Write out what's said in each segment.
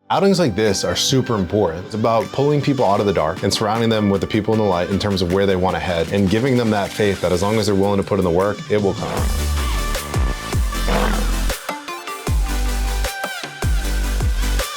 Outings like this are super important. It's about pulling people out of the dark and surrounding them with the people in the light in terms of where they want to head and giving them that faith that as long as they're willing to put in the work, it will come.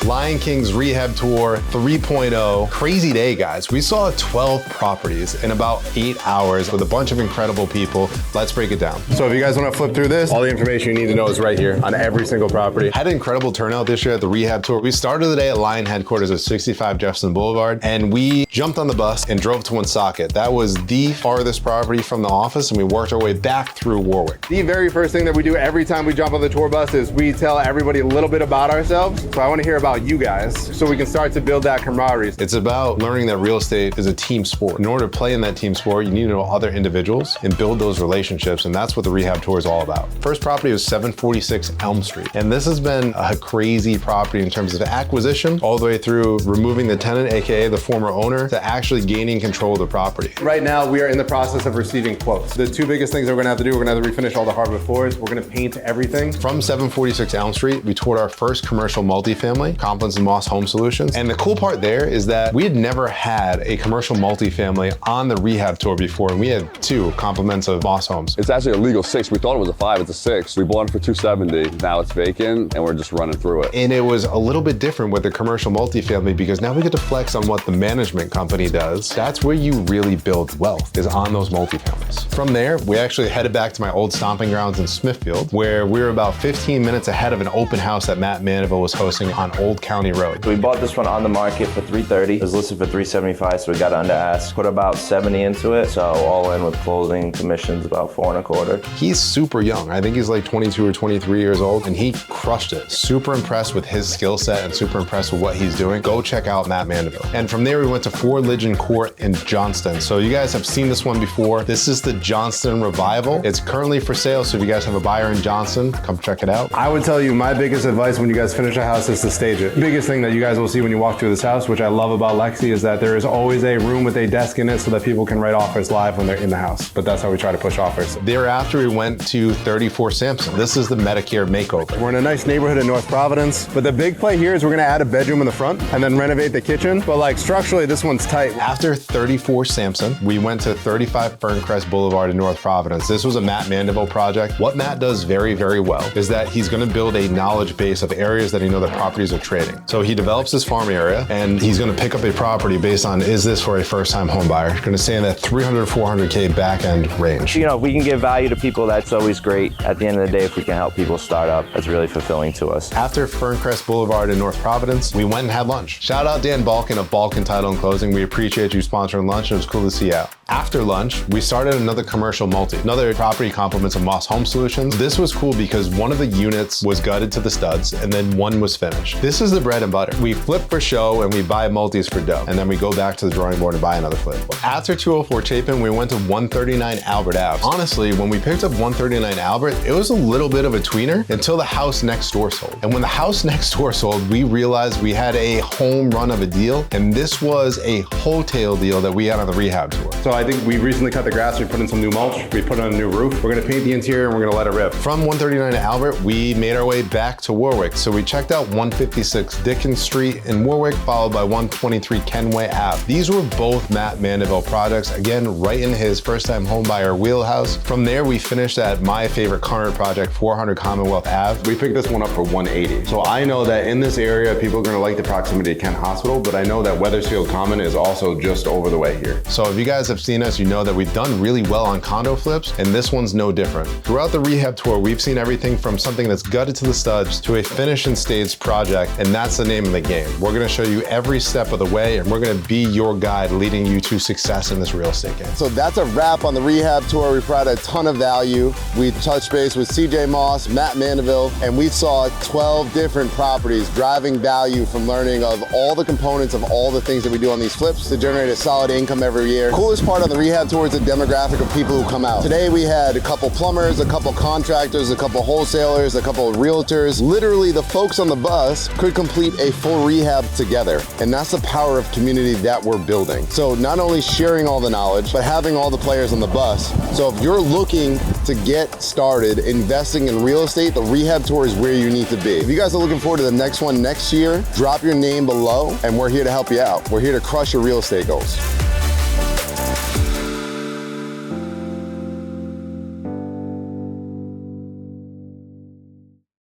Lion King's Rehab Tour 3.0. Crazy day, guys. We saw 12 properties in about 8 hours with a bunch of incredible people. Let's break it down. So if you guys want to flip through this, all the information you need to know is right here on every single property. Had an incredible turnout this year at the Rehab Tour. We started the day at Lion headquarters at 65 Jefferson Boulevard, and we jumped on the bus and drove to Woonsocket. That was the farthest property from the office, and we worked our way back through Warwick. The very first thing that we do every time we jump on the tour bus is we tell everybody a little bit about ourselves. So I want to hear about you guys so we can start to build that camaraderie. It's about learning that real estate is a team sport. In order to play in that team sport, you need to know other individuals and build those relationships, and that's what the Rehab Tour is all about. First property was 746 Elm Street, and this has been a crazy property in terms of acquisition, all the way through removing the tenant, aka the former owner, to actually gaining control of the property. Right now, we are in the process of receiving quotes. The two biggest things that we're gonna have to do, we're gonna have to refinish all the hardwood floors, we're gonna paint everything. From 746 Elm Street, we toured our first commercial multifamily, Compliments and Moss Home Solutions. And the cool part there is that we had never had a commercial multifamily on the Rehab Tour before, and we had 2 Compliments of Moss Homes. It's actually a legal 6. We thought it was a 5, it's a 6. We bought it for $270. Now it's vacant, and we're just running through it. And it was a little bit different with the commercial multifamily because now we get to flex on what the management company does. That's where you really build wealth, is on those multifamilies. From there, we actually headed back to my old stomping grounds in Smithfield, where we were about 15 minutes ahead of an open house that Matt Mandeville was hosting on Old County Road. We bought this one on the market for $330. It was listed for $375, so we got under ask. Put about $70 into it, so all in with closing commissions, about $4 1/4. He's super young. I think he's like 22 or 23 years old, and he crushed it. Super impressed with his skill set and super impressed with what he's doing. Go check out Matt Mandeville. And from there, we went to 4 Legion Court in Johnston. So you guys have seen this one before. This is the Johnston Revival. It's currently for sale, so if you guys have a buyer in Johnston, come check it out. I would tell you my biggest advice when you guys finish a house is to stage it. Biggest thing that you guys will see when you walk through this house, which I love about Lexi, is that there is always a room with a desk in it so that people can write offers live when they're in the house. But that's how we try to push offers. Thereafter, we went to 34 Sampson. This is the Medicare makeover. We're in a nice neighborhood in North Providence, but the big play here is we're gonna add a bedroom in the front and then renovate the kitchen. But like structurally, this one's tight. After 34 Sampson, we went to 35 Ferncrest Boulevard in North Providence. This was a Matt Mandeville project. What Matt does very, very well is that he's gonna build a knowledge base of areas that he knows that properties are trading. So he develops this farm area, and he's gonna pick up a property based on, is this for a first-time home buyer? Gonna stay in that 300 to 400K back end range. You know, if we can give value to people, that's always great. At the end of the day, if we can help people start up, that's really fulfilling to us. After Ferncrest Boulevard in North Providence, we went and had lunch. Shout out Dan Balkin of Balkin Title and Closing. We appreciate you sponsoring lunch. It was cool to see you out. After lunch, we started another commercial multi, another property Compliments of Moss Home Solutions. This was cool because one of the units was gutted to the studs and then one was finished. This is the bread and butter. We flip for show and we buy multis for dough, and then we go back to the drawing board and buy another flip. After 204 Chapin, we went to 139 Albert Ave. Honestly, when we picked up 139 Albert, it was a little bit of a tweener until the house next door sold. And when the house next door sold, we realized we had a home run of a deal, and this was a wholesale deal that we had on the Rehab Tour. So I think we recently cut the grass, we put in some new mulch, we put on a new roof. We're gonna paint the interior and we're gonna let it rip. From 139 Albert, we made our way back to Warwick. So we checked out 156 Dickens Street in Warwick, followed by 123 Kenway Ave. These were both Matt Mandeville projects, again, right in his first-time homebuyer wheelhouse. From there, we finished at my favorite current project, 400 Commonwealth Ave. We picked this one up for 180. So I know that in this area, people are gonna like the proximity to Kent Hospital, but I know that Weathersfield Common is also just over the way here. So if you guys have seen us, you know that we've done really well on condo flips, and this one's no different. Throughout the Rehab Tour, we've seen everything from something that's gutted to the studs to a finish and staged project, and that's the name of the game. We're gonna show you every step of the way, and we're gonna be your guide leading you to success in this real estate game. So that's a wrap on the Rehab Tour. We brought a ton of value. We touched base with CJ Moss, Matt Mandeville, and we saw 12 different properties driving value from learning of all the components of all the things that we do on these flips to generate a solid income every year. Coolest part on the Rehab Tour is the demographic of people who come out. Today we had a couple plumbers, a couple contractors, a couple wholesalers, a couple realtors. Literally the folks on the bus could to complete a full rehab together. And that's the power of community that we're building. So not only sharing all the knowledge, but having all the players on the bus. So if you're looking to get started investing in real estate, the Rehab Tour is where you need to be. If you guys are looking forward to the next one next year, drop your name below and we're here to help you out. We're here to crush your real estate goals.